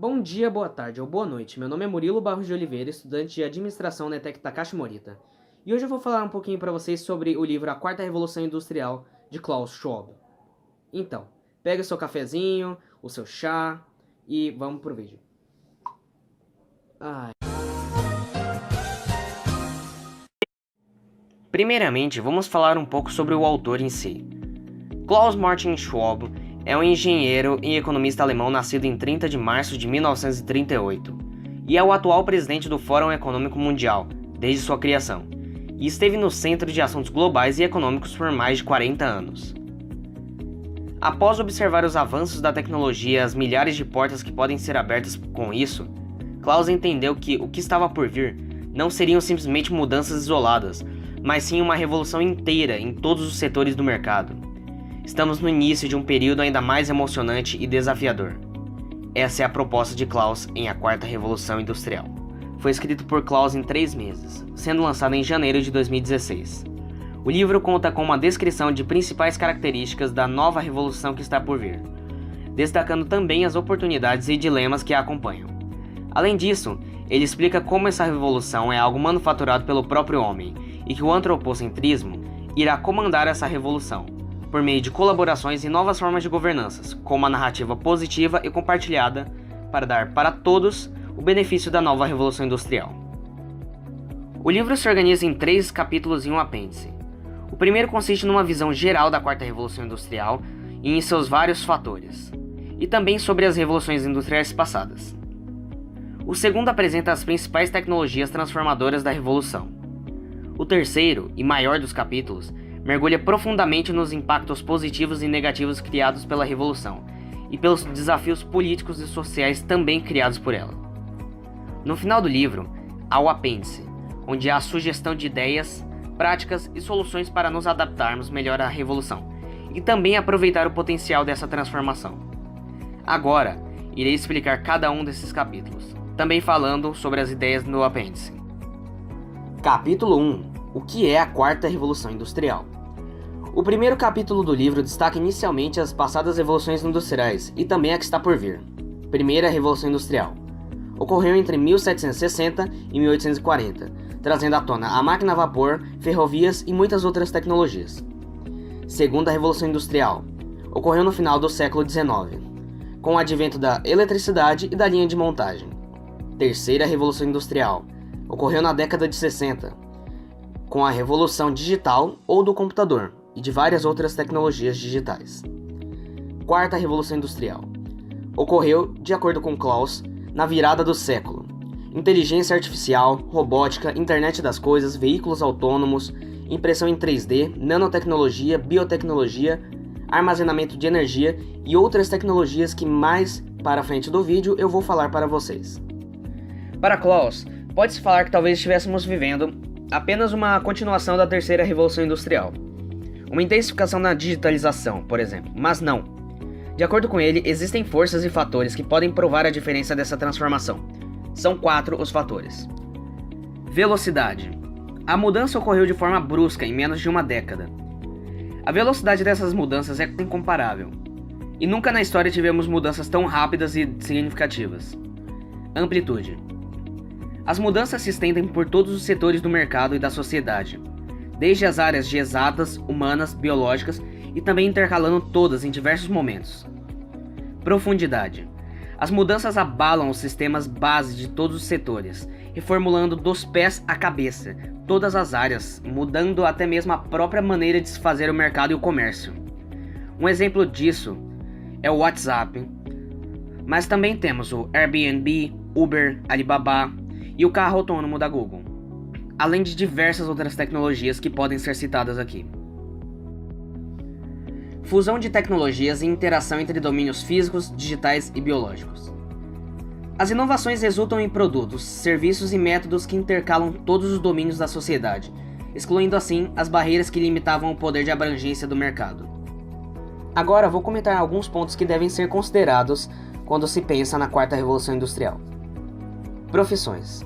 Bom dia, boa tarde ou boa noite. Meu nome é Murilo Barros de Oliveira, estudante de Administração na ETEC Takashi Morita. E hoje eu vou falar um pouquinho para vocês sobre o livro A Quarta Revolução Industrial, de Klaus Schwab. Então, pega o seu cafezinho, o seu chá e vamos pro vídeo. Primeiramente, vamos falar um pouco sobre o autor em si. Klaus Martin Schwab é um engenheiro e economista alemão nascido em 30 de março de 1938 e é o atual presidente do Fórum Econômico Mundial, desde sua criação, e esteve no centro de assuntos globais e econômicos por mais de 40 anos. Após observar os avanços da tecnologia e as milhares de portas que podem ser abertas com isso, Klaus entendeu que o que estava por vir não seriam simplesmente mudanças isoladas, mas sim uma revolução inteira em todos os setores do mercado. Estamos no início de um período ainda mais emocionante e desafiador. Essa é a proposta de Klaus em A Quarta Revolução Industrial. Foi escrito por Klaus em 3 meses, sendo lançado em janeiro de 2016. O livro conta com uma descrição de principais características da nova revolução que está por vir, destacando também as oportunidades e dilemas que a acompanham. Além disso, ele explica como essa revolução é algo manufaturado pelo próprio homem e que o antropocentrismo irá comandar essa revolução, por meio de colaborações e novas formas de governanças, com uma narrativa positiva e compartilhada para dar para todos o benefício da nova revolução industrial. O livro se organiza em 3 capítulos e um apêndice. O primeiro consiste numa visão geral da Quarta Revolução Industrial e em seus vários fatores, e também sobre as revoluções industriais passadas. O segundo apresenta as principais tecnologias transformadoras da revolução. O terceiro, e maior dos capítulos, mergulha profundamente nos impactos positivos e negativos criados pela revolução e pelos desafios políticos e sociais também criados por ela. No final do livro, há o apêndice, onde há a sugestão de ideias, práticas e soluções para nos adaptarmos melhor à revolução e também aproveitar o potencial dessa transformação. Agora, irei explicar cada um desses capítulos, também falando sobre as ideias no apêndice. Capítulo 1. O que é a Quarta Revolução Industrial? O primeiro capítulo do livro destaca inicialmente as passadas revoluções industriais e também a que está por vir. Primeira Revolução Industrial. Ocorreu entre 1760 e 1840, trazendo à tona a máquina a vapor, ferrovias e muitas outras tecnologias. Segunda Revolução Industrial. Ocorreu no final do século XIX, com o advento da eletricidade e da linha de montagem. Terceira Revolução Industrial. Ocorreu na década de 60, com a revolução digital ou do computador e de várias outras tecnologias digitais. Quarta Revolução Industrial. Ocorreu, de acordo com Klaus, na virada do século. Inteligência artificial, robótica, internet das coisas, veículos autônomos, impressão em 3D, nanotecnologia, biotecnologia, armazenamento de energia e outras tecnologias que mais para frente do vídeo eu vou falar para vocês. Para Klaus, pode-se falar que talvez estivéssemos vivendo apenas uma continuação da terceira revolução industrial. Uma intensificação na digitalização, por exemplo, mas não. De acordo com ele, existem forças e fatores que podem provar a diferença dessa transformação. São 4 os fatores. Velocidade. A mudança ocorreu de forma brusca em menos de uma década. A velocidade dessas mudanças é incomparável. E nunca na história tivemos mudanças tão rápidas e significativas. Amplitude. As mudanças se estendem por todos os setores do mercado e da sociedade, desde as áreas de exatas, humanas, biológicas e também intercalando todas em diversos momentos. Profundidade. As mudanças abalam os sistemas base de todos os setores, reformulando dos pés à cabeça todas as áreas, mudando até mesmo a própria maneira de se fazer o mercado e o comércio. Um exemplo disso é o WhatsApp, mas também temos o Airbnb, Uber, Alibaba e o carro autônomo da Google, além de diversas outras tecnologias que podem ser citadas aqui. Fusão de tecnologias e interação entre domínios físicos, digitais e biológicos. As inovações resultam em produtos, serviços e métodos que intercalam todos os domínios da sociedade, excluindo assim as barreiras que limitavam o poder de abrangência do mercado. Agora vou comentar alguns pontos que devem ser considerados quando se pensa na Quarta Revolução Industrial. Profissões.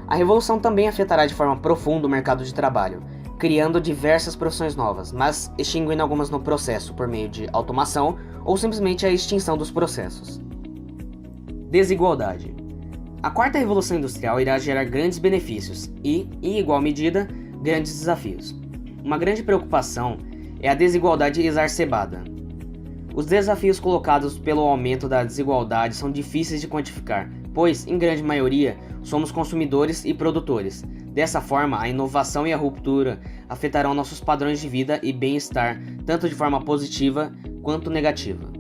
A revolução também afetará de forma profunda o mercado de trabalho, criando diversas profissões novas, mas extinguindo algumas no processo por meio de automação ou simplesmente a extinção dos processos. Desigualdade. A quarta revolução industrial irá gerar grandes benefícios e, em igual medida, grandes desafios. Uma grande preocupação é a desigualdade exacerbada. Os desafios colocados pelo aumento da desigualdade são difíceis de quantificar, pois, em grande maioria, somos consumidores e produtores. Dessa forma, a inovação e a ruptura afetarão nossos padrões de vida e bem-estar, tanto de forma positiva quanto negativa.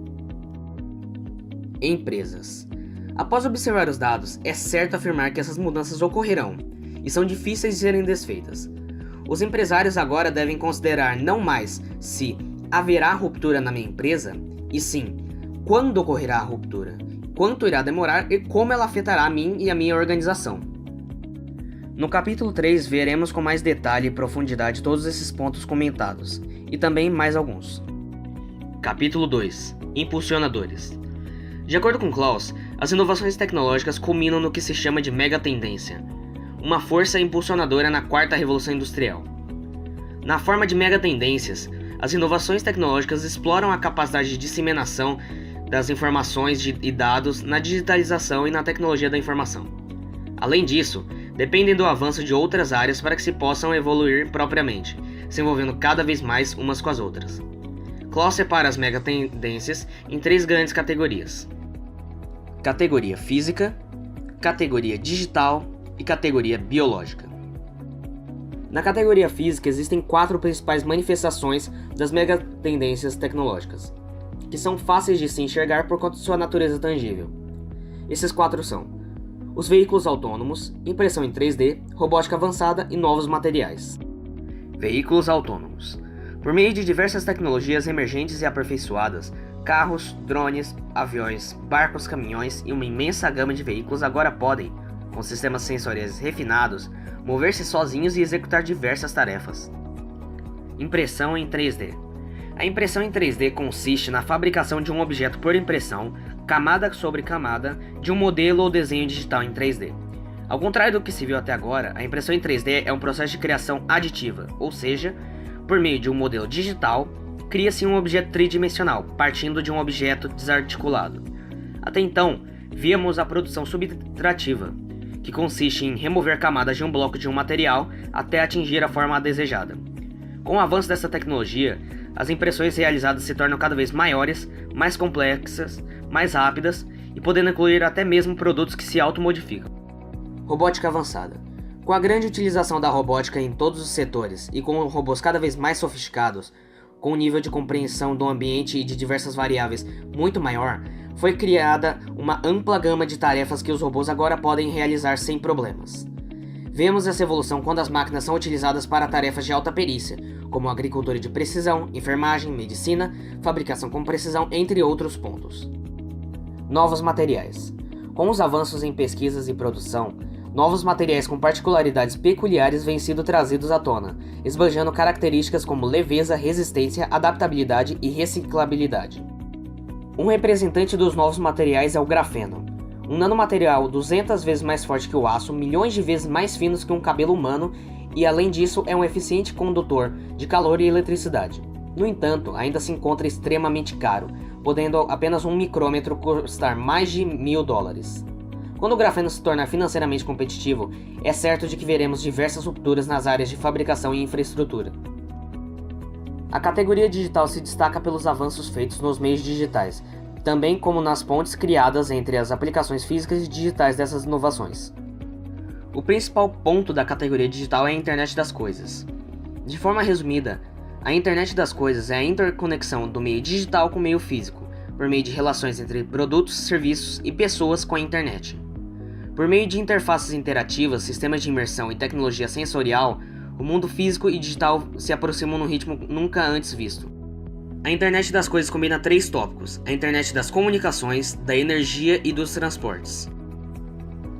Empresas. Após observar os dados, é certo afirmar que essas mudanças ocorrerão e são difíceis de serem desfeitas. Os empresários agora devem considerar não mais se haverá ruptura na minha empresa, e sim quando ocorrerá a ruptura, quanto irá demorar e como ela afetará a mim e a minha organização. No capítulo 3 veremos com mais detalhe e profundidade todos esses pontos comentados, e também mais alguns. Capítulo 2 – Impulsionadores. De acordo com Klaus, as inovações tecnológicas culminam no que se chama de megatendência, uma força impulsionadora na quarta revolução industrial. Na forma de megatendências, as inovações tecnológicas exploram a capacidade de disseminação das informações e dados na digitalização e na tecnologia da informação. Além disso, dependem do avanço de outras áreas para que se possam evoluir propriamente, se envolvendo cada vez mais umas com as outras. Klaus separa as megatendências em 3 grandes categorias: categoria física, categoria digital e categoria biológica. Na categoria física existem 4 principais manifestações das megatendências tecnológicas, que são fáceis de se enxergar por conta de sua natureza tangível. Esses 4 são os veículos autônomos, impressão em 3D, robótica avançada e novos materiais. Veículos autônomos. Por meio de diversas tecnologias emergentes e aperfeiçoadas, carros, drones, aviões, barcos, caminhões e uma imensa gama de veículos agora podem, com sistemas sensoriais refinados, mover-se sozinhos e executar diversas tarefas. Impressão em 3D. A impressão em 3D consiste na fabricação de um objeto por impressão, camada sobre camada, de um modelo ou desenho digital em 3D. Ao contrário do que se viu até agora, a impressão em 3D é um processo de criação aditiva, ou seja, por meio de um modelo digital, cria-se um objeto tridimensional, partindo de um objeto desarticulado. Até então, víamos a produção subtrativa, que consiste em remover camadas de um bloco de um material até atingir a forma desejada. Com o avanço dessa tecnologia, as impressões realizadas se tornam cada vez maiores, mais complexas, mais rápidas e podendo incluir até mesmo produtos que se automodificam. Robótica avançada. Com a grande utilização da robótica em todos os setores e com robôs cada vez mais sofisticados, com um nível de compreensão do ambiente e de diversas variáveis muito maior, foi criada uma ampla gama de tarefas que os robôs agora podem realizar sem problemas. Vemos essa evolução quando as máquinas são utilizadas para tarefas de alta perícia, como agricultura de precisão, enfermagem, medicina, fabricação com precisão, entre outros pontos. Novos materiais. Com os avanços em pesquisas e produção, novos materiais com particularidades peculiares vêm sido trazidos à tona, esbanjando características como leveza, resistência, adaptabilidade e reciclabilidade. Um representante dos novos materiais é o grafeno, um nanomaterial 200 vezes mais forte que o aço, milhões de vezes mais finos que um cabelo humano e, além disso, é um eficiente condutor de calor e eletricidade. No entanto, ainda se encontra extremamente caro, podendo apenas um micrômetro custar mais de $1.000. Quando o grafeno se tornar financeiramente competitivo, é certo de que veremos diversas rupturas nas áreas de fabricação e infraestrutura. A categoria digital se destaca pelos avanços feitos nos meios digitais, também como nas pontes criadas entre as aplicações físicas e digitais dessas inovações. O principal ponto da categoria digital é a Internet das Coisas. De forma resumida, a Internet das Coisas é a interconexão do meio digital com o meio físico, por meio de relações entre produtos, serviços e pessoas com a internet. Por meio de interfaces interativas, sistemas de imersão e tecnologia sensorial, o mundo físico e digital se aproximam num ritmo nunca antes visto. A Internet das Coisas combina 3 tópicos: a Internet das Comunicações, da Energia e dos Transportes.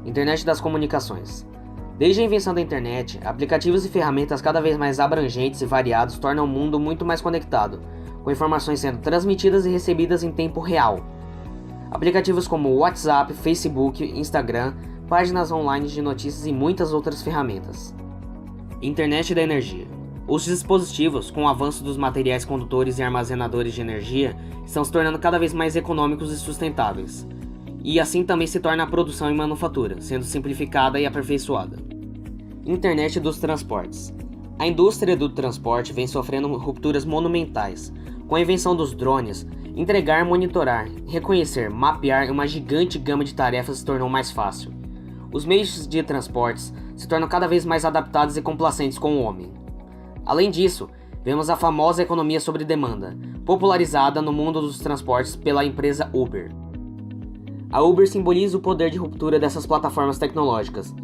Internet das Comunicações. Desde a invenção da internet, aplicativos e ferramentas cada vez mais abrangentes e variados tornam o mundo muito mais conectado, com informações sendo transmitidas e recebidas em tempo real. Aplicativos como WhatsApp, Facebook, Instagram, páginas online de notícias e muitas outras ferramentas. Internet da Energia. Os dispositivos, com o avanço dos materiais condutores e armazenadores de energia, estão se tornando cada vez mais econômicos e sustentáveis. e assim também se torna a produção e manufatura, sendo simplificada e aperfeiçoada. Internet dos transportes. A indústria do transporte vem sofrendo rupturas monumentais, com a invenção dos drones. Entregar, monitorar, reconhecer, mapear uma gigante gama de tarefas se tornou mais fácil. Os meios de transportes se tornam cada vez mais adaptados e complacentes com o homem. Além disso, vemos a famosa economia sobre demanda, popularizada no mundo dos transportes pela empresa Uber. A Uber simboliza o poder de ruptura dessas plataformas tecnológicas,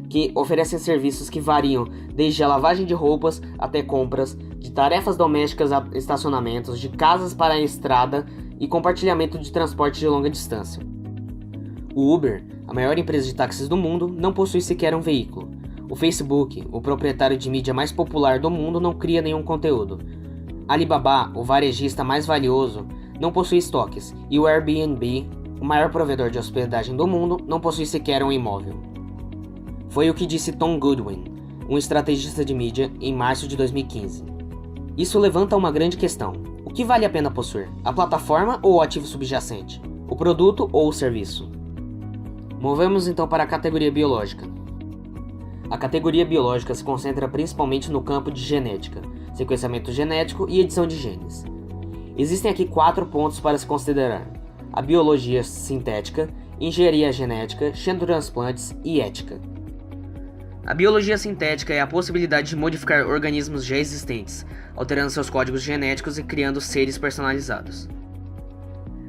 que oferecem serviços que variam desde a lavagem de roupas até compras, de tarefas domésticas a estacionamentos, de casas para a estrada e compartilhamento de transporte de longa distância. O Uber, a maior empresa de táxis do mundo, não possui sequer um veículo. O Facebook, o proprietário de mídia mais popular do mundo, não cria nenhum conteúdo. Alibaba, o varejista mais valioso, não possui estoques, e o Airbnb, o maior provedor de hospedagem do mundo, não possui sequer um imóvel. Foi o que disse Tom Goodwin, um estrategista de mídia, em março de 2015. Isso levanta uma grande questão. O que vale a pena possuir? A plataforma ou o ativo subjacente? O produto ou o serviço? Movemos então para a categoria biológica. A categoria biológica se concentra principalmente no campo de genética, sequenciamento genético e edição de genes. Existem aqui 4 pontos para se considerar: a biologia sintética, engenharia genética, xenotransplantes e ética. A biologia sintética é a possibilidade de modificar organismos já existentes, alterando seus códigos genéticos e criando seres personalizados.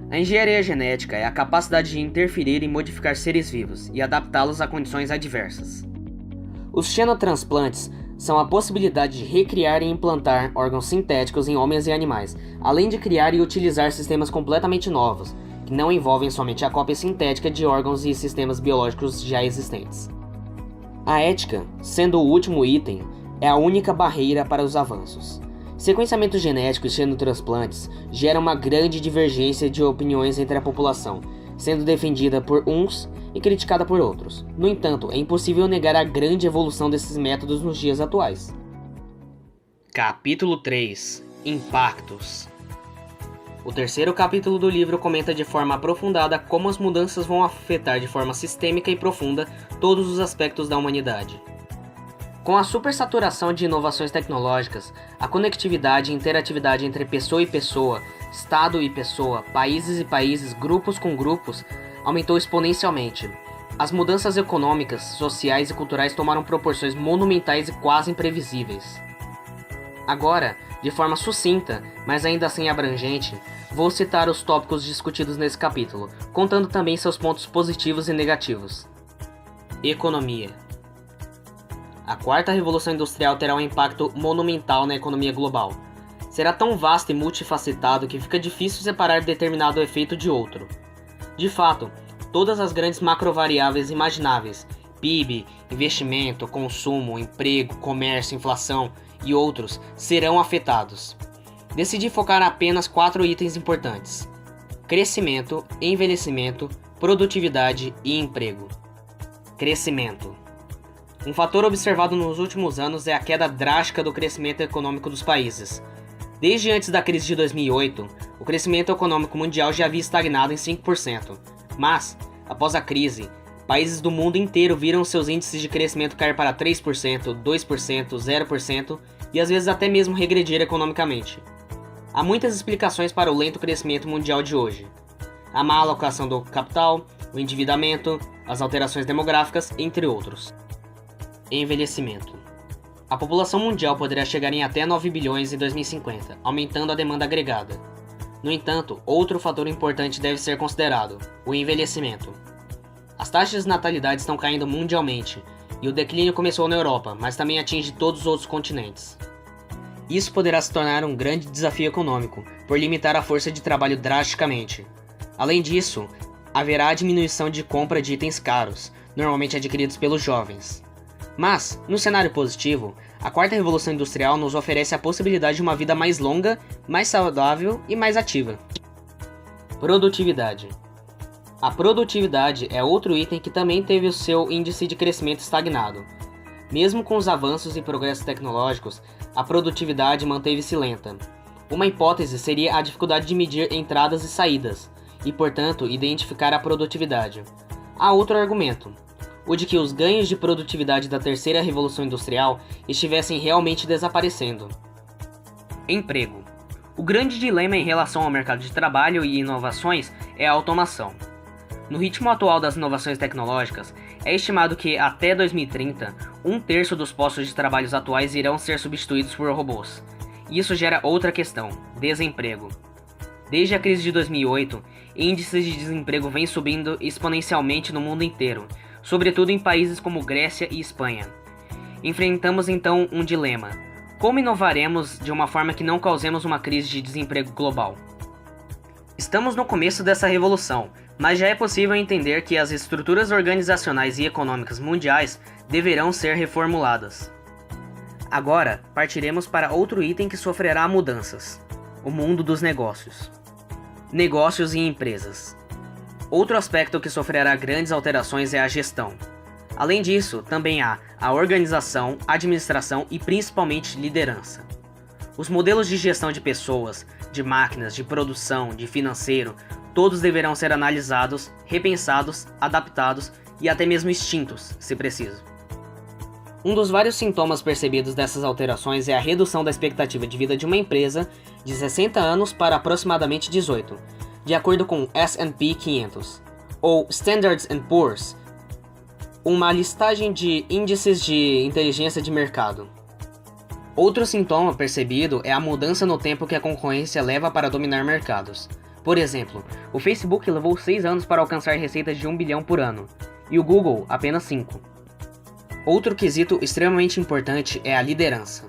A engenharia genética é a capacidade de interferir e modificar seres vivos e adaptá-los a condições adversas. Os xenotransplantes são a possibilidade de recriar e implantar órgãos sintéticos em homens e animais, além de criar e utilizar sistemas completamente novos, que não envolvem somente a cópia sintética de órgãos e sistemas biológicos já existentes. A ética, sendo o último item, é a única barreira para os avanços. Sequenciamento genético e xenotransplantes geram uma grande divergência de opiniões entre a população, sendo defendida por uns e criticada por outros. No entanto, é impossível negar a grande evolução desses métodos nos dias atuais. Capítulo 3 – Impactos. O terceiro capítulo do livro comenta de forma aprofundada como as mudanças vão afetar de forma sistêmica e profunda todos os aspectos da humanidade. Com a supersaturação de inovações tecnológicas, a conectividade e interatividade entre pessoa e pessoa, estado e pessoa, países e países, grupos com grupos, aumentou exponencialmente. As mudanças econômicas, sociais e culturais tomaram proporções monumentais e quase imprevisíveis. Agora, de forma sucinta, mas ainda assim abrangente, vou citar os tópicos discutidos nesse capítulo, contando também seus pontos positivos e negativos. Economia. A quarta revolução industrial terá um impacto monumental na economia global. Será tão vasto e multifacetado que fica difícil separar determinado efeito de outro. De fato, todas as grandes macrovariáveis imagináveis, PIB, investimento, consumo, emprego, comércio, inflação e outros, serão afetados. Decidi focar apenas 4 itens importantes: crescimento, envelhecimento, produtividade e emprego. Crescimento. Um fator observado nos últimos anos é a queda drástica do crescimento econômico dos países. Desde antes da crise de 2008, o crescimento econômico mundial já havia estagnado em 5%, mas, após a crise, países do mundo inteiro viram seus índices de crescimento cair para 3%, 2%, 0% e às vezes até mesmo regredir economicamente. Há muitas explicações para o lento crescimento mundial de hoje. A má alocação do capital, o endividamento, as alterações demográficas, entre outros. Envelhecimento. A população mundial poderá chegar em até 9 bilhões em 2050, aumentando a demanda agregada. No entanto, outro fator importante deve ser considerado: o envelhecimento. As taxas de natalidade estão caindo mundialmente, e o declínio começou na Europa, mas também atinge todos os outros continentes. Isso poderá se tornar um grande desafio econômico, por limitar a força de trabalho drasticamente. Além disso, haverá a diminuição de compra de itens caros, normalmente adquiridos pelos jovens. Mas, no cenário positivo, a quarta revolução industrial nos oferece a possibilidade de uma vida mais longa, mais saudável e mais ativa. Produtividade. A produtividade é outro item que também teve o seu índice de crescimento estagnado. Mesmo com os avanços e progressos tecnológicos, a produtividade manteve-se lenta. Uma hipótese seria a dificuldade de medir entradas e saídas, e, portanto, identificar a produtividade. Há outro argumento, o de que os ganhos de produtividade da terceira revolução industrial estivessem realmente desaparecendo. Emprego. O grande dilema em relação ao mercado de trabalho e inovações é a automação. No ritmo atual das inovações tecnológicas, é estimado que, até 2030, 1/3 dos postos de trabalho atuais irão ser substituídos por robôs. Isso gera outra questão: desemprego. Desde a crise de 2008, índices de desemprego vêm subindo exponencialmente no mundo inteiro, sobretudo em países como Grécia e Espanha. Enfrentamos então um dilema: como inovaremos de uma forma que não causemos uma crise de desemprego global? Estamos no começo dessa revolução, mas já é possível entender que as estruturas organizacionais e econômicas mundiais deverão ser reformuladas. Agora, partiremos para outro item que sofrerá mudanças: o mundo dos negócios. Negócios e empresas. Outro aspecto que sofrerá grandes alterações é a gestão. Além disso, também há a organização, administração e principalmente liderança. Os modelos de gestão de pessoas, de máquinas, de produção, de financeiro, todos deverão ser analisados, repensados, adaptados e até mesmo extintos, se preciso. Um dos vários sintomas percebidos dessas alterações é a redução da expectativa de vida de uma empresa de 60 anos para aproximadamente 18, de acordo com o S&P 500, ou Standard & Poor's, uma listagem de índices de inteligência de mercado. Outro sintoma percebido é a mudança no tempo que a concorrência leva para dominar mercados. Por exemplo, o Facebook levou 6 anos para alcançar receitas de 1 bilhão por ano, e o Google apenas 5. Outro quesito extremamente importante é a liderança.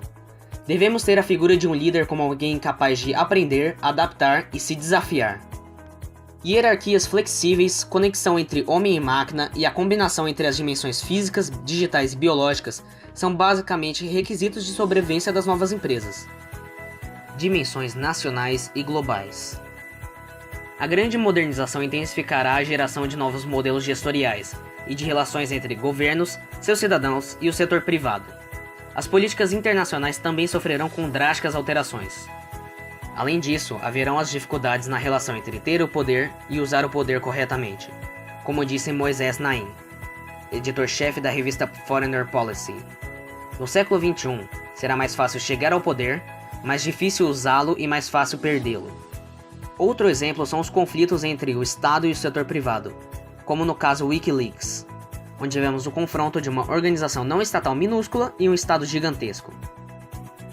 Devemos ter a figura de um líder como alguém capaz de aprender, adaptar e se desafiar. Hierarquias flexíveis, conexão entre homem e máquina e a combinação entre as dimensões físicas, digitais e biológicas são basicamente requisitos de sobrevivência das novas empresas. Dimensões nacionais e globais. A grande modernização intensificará a geração de novos modelos gestoriais e de relações entre governos, seus cidadãos e o setor privado. As políticas internacionais também sofrerão com drásticas alterações. Além disso, haverão as dificuldades na relação entre ter o poder e usar o poder corretamente, como disse Moisés Naim, editor-chefe da revista Foreign Policy. No século XXI, será mais fácil chegar ao poder, mais difícil usá-lo e mais fácil perdê-lo. Outro exemplo são os conflitos entre o Estado e o setor privado, como no caso Wikileaks, onde tivemos o confronto de uma organização não estatal minúscula e um Estado gigantesco.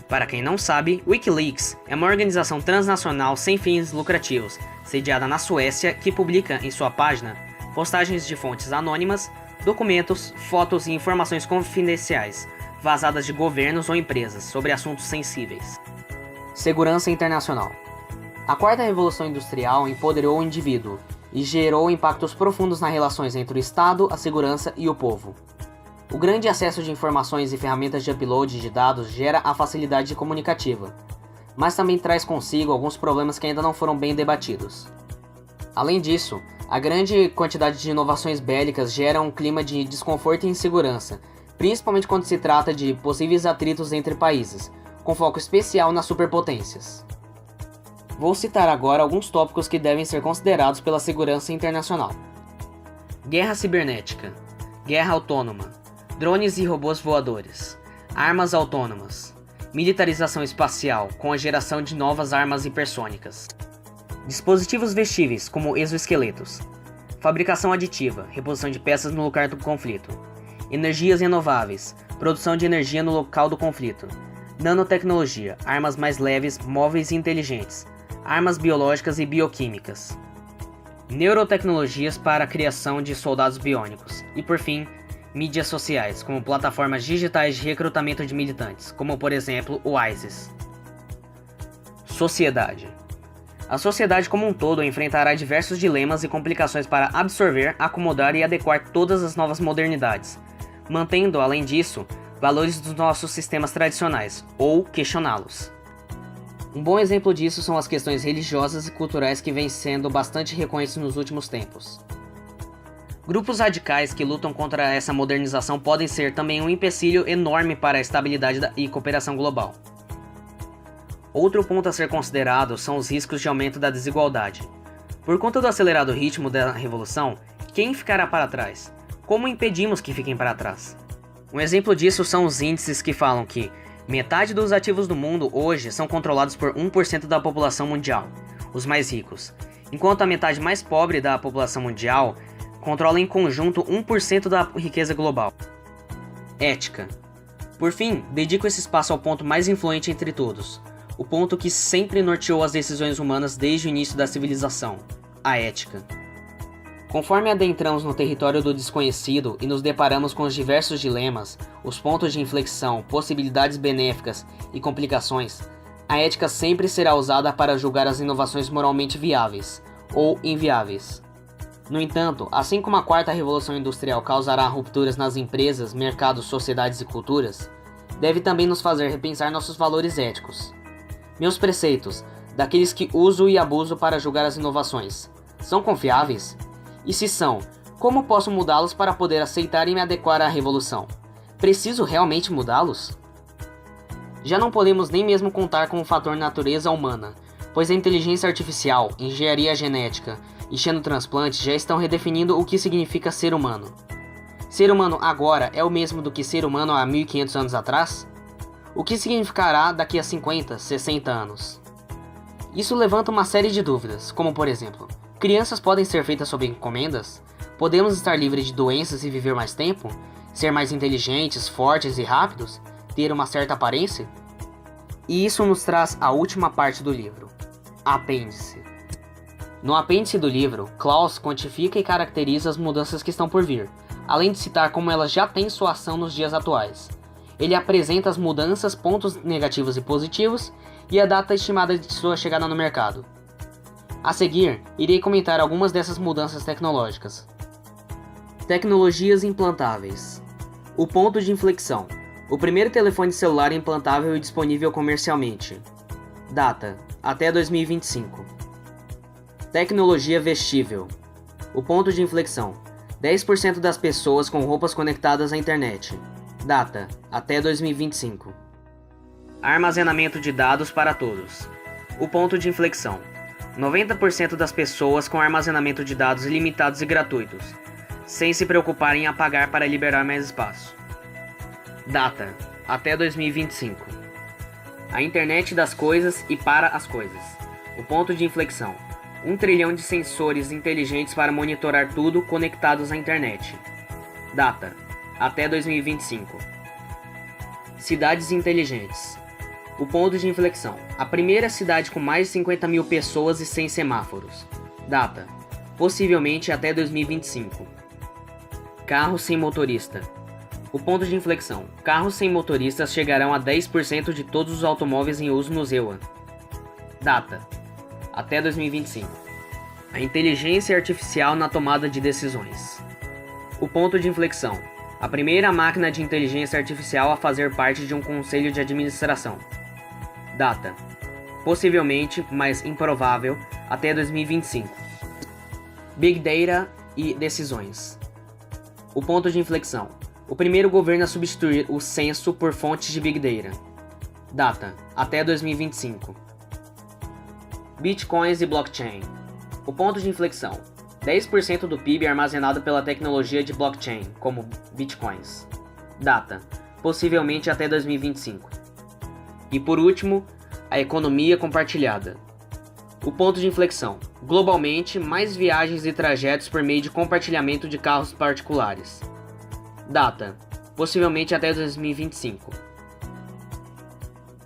Para quem não sabe, Wikileaks é uma organização transnacional sem fins lucrativos, sediada na Suécia, que publica em sua página postagens de fontes anônimas, documentos, fotos e informações confidenciais, vazadas de governos ou empresas sobre assuntos sensíveis. Segurança internacional. A quarta revolução industrial empoderou o indivíduo e gerou impactos profundos nas relações entre o Estado, a segurança e o povo. O grande acesso de informações e ferramentas de upload de dados gera a facilidade comunicativa, mas também traz consigo alguns problemas que ainda não foram bem debatidos. Além disso, a grande quantidade de inovações bélicas gera um clima de desconforto e insegurança, principalmente quando se trata de possíveis atritos entre países, com foco especial nas superpotências. Vou citar agora alguns tópicos que devem ser considerados pela segurança internacional. Guerra cibernética, guerra autônoma, drones e robôs voadores, armas autônomas, militarização espacial com a geração de novas armas hipersônicas, dispositivos vestíveis como exoesqueletos, fabricação aditiva, reposição de peças no lugar do conflito, energias renováveis, produção de energia no local do conflito, nanotecnologia, armas mais leves, móveis e inteligentes, armas biológicas e bioquímicas, neurotecnologias para a criação de soldados biônicos e, por fim, mídias sociais, como plataformas digitais de recrutamento de militantes, como por exemplo o ISIS. Sociedade. A sociedade como um todo enfrentará diversos dilemas e complicações para absorver, acomodar e adequar todas as novas modernidades, mantendo, além disso, valores dos nossos sistemas tradicionais, ou questioná-los. Um bom exemplo disso são as questões religiosas e culturais que vêm sendo bastante reconhecidas nos últimos tempos. Grupos radicais que lutam contra essa modernização podem ser também um empecilho enorme para a estabilidade e cooperação global. Outro ponto a ser considerado são os riscos de aumento da desigualdade. Por conta do acelerado ritmo da revolução, quem ficará para trás? Como impedimos que fiquem para trás? Um exemplo disso são os índices que falam que metade dos ativos do mundo hoje são controlados por 1% da população mundial, os mais ricos, enquanto a metade mais pobre da população mundial controla em conjunto 1% da riqueza global. Ética. Por fim, dedico esse espaço ao ponto mais influente entre todos, o ponto que sempre norteou as decisões humanas desde o início da civilização, a ética. Conforme adentramos no território do desconhecido e nos deparamos com os diversos dilemas, os pontos de inflexão, possibilidades benéficas e complicações, a ética sempre será usada para julgar as inovações moralmente viáveis ou inviáveis. No entanto, assim como a quarta revolução industrial causará rupturas nas empresas, mercados, sociedades e culturas, deve também nos fazer repensar nossos valores éticos. Meus preceitos, daqueles que uso e abuso para julgar as inovações, são confiáveis? E se são, como posso mudá-los para poder aceitar e me adequar à revolução? Preciso realmente mudá-los? Já não podemos nem mesmo contar com o fator natureza humana, pois a inteligência artificial, engenharia genética e xenotransplante já estão redefinindo o que significa ser humano. Ser humano agora é o mesmo do que ser humano há 1500 anos atrás? O que significará daqui a 50, 60 anos? Isso levanta uma série de dúvidas, como por exemplo, crianças podem ser feitas sob encomendas? Podemos estar livres de doenças e viver mais tempo? Ser mais inteligentes, fortes e rápidos? Ter uma certa aparência? E isso nos traz à última parte do livro, apêndice. No apêndice do livro, Klaus quantifica e caracteriza as mudanças que estão por vir, além de citar como elas já têm sua ação nos dias atuais. Ele apresenta as mudanças, pontos negativos e positivos, e a data estimada de sua chegada no mercado. A seguir, irei comentar algumas dessas mudanças tecnológicas. Tecnologias implantáveis. O ponto de inflexão. O primeiro telefone celular implantável e disponível comercialmente. Data: até 2025. Tecnologia vestível. O ponto de inflexão. 10% das pessoas com roupas conectadas à internet. Data: até 2025. Armazenamento de dados para todos. O ponto de inflexão. 90% das pessoas com armazenamento de dados ilimitados e gratuitos, sem se preocuparem em pagar para liberar mais espaço. Data: até 2025. A internet das coisas e para as coisas. O ponto de inflexão. 1 trilhão de sensores inteligentes para monitorar tudo conectados à internet. Data: até 2025. Cidades inteligentes. O ponto de inflexão. A primeira cidade com mais de 50 mil pessoas e sem semáforos. Data: possivelmente até 2025. Carros sem motorista. O ponto de inflexão. Carros sem motoristas chegarão a 10% de todos os automóveis em uso no EUA. Data: até 2025. A inteligência artificial na tomada de decisões. O ponto de inflexão. A primeira máquina de inteligência artificial a fazer parte de um conselho de administração. Data: possivelmente, mas improvável, até 2025. Big Data e decisões. O ponto de inflexão. O primeiro governo a substituir o censo por fontes de Big Data. Data: até 2025. Bitcoins e blockchain. O ponto de inflexão. 10% do PIB é armazenado pela tecnologia de blockchain, como bitcoins. Data: possivelmente até 2025. E por último, a economia compartilhada. O ponto de inflexão. Globalmente, mais viagens e trajetos por meio de compartilhamento de carros particulares. Data: possivelmente até 2025.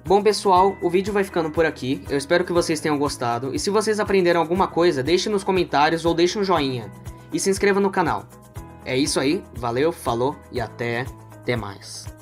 Bom pessoal, o vídeo vai ficando por aqui, eu espero que vocês tenham gostado, e se vocês aprenderam alguma coisa, deixe nos comentários ou deixe um joinha, e se inscreva no canal. É isso aí, valeu, falou e até mais.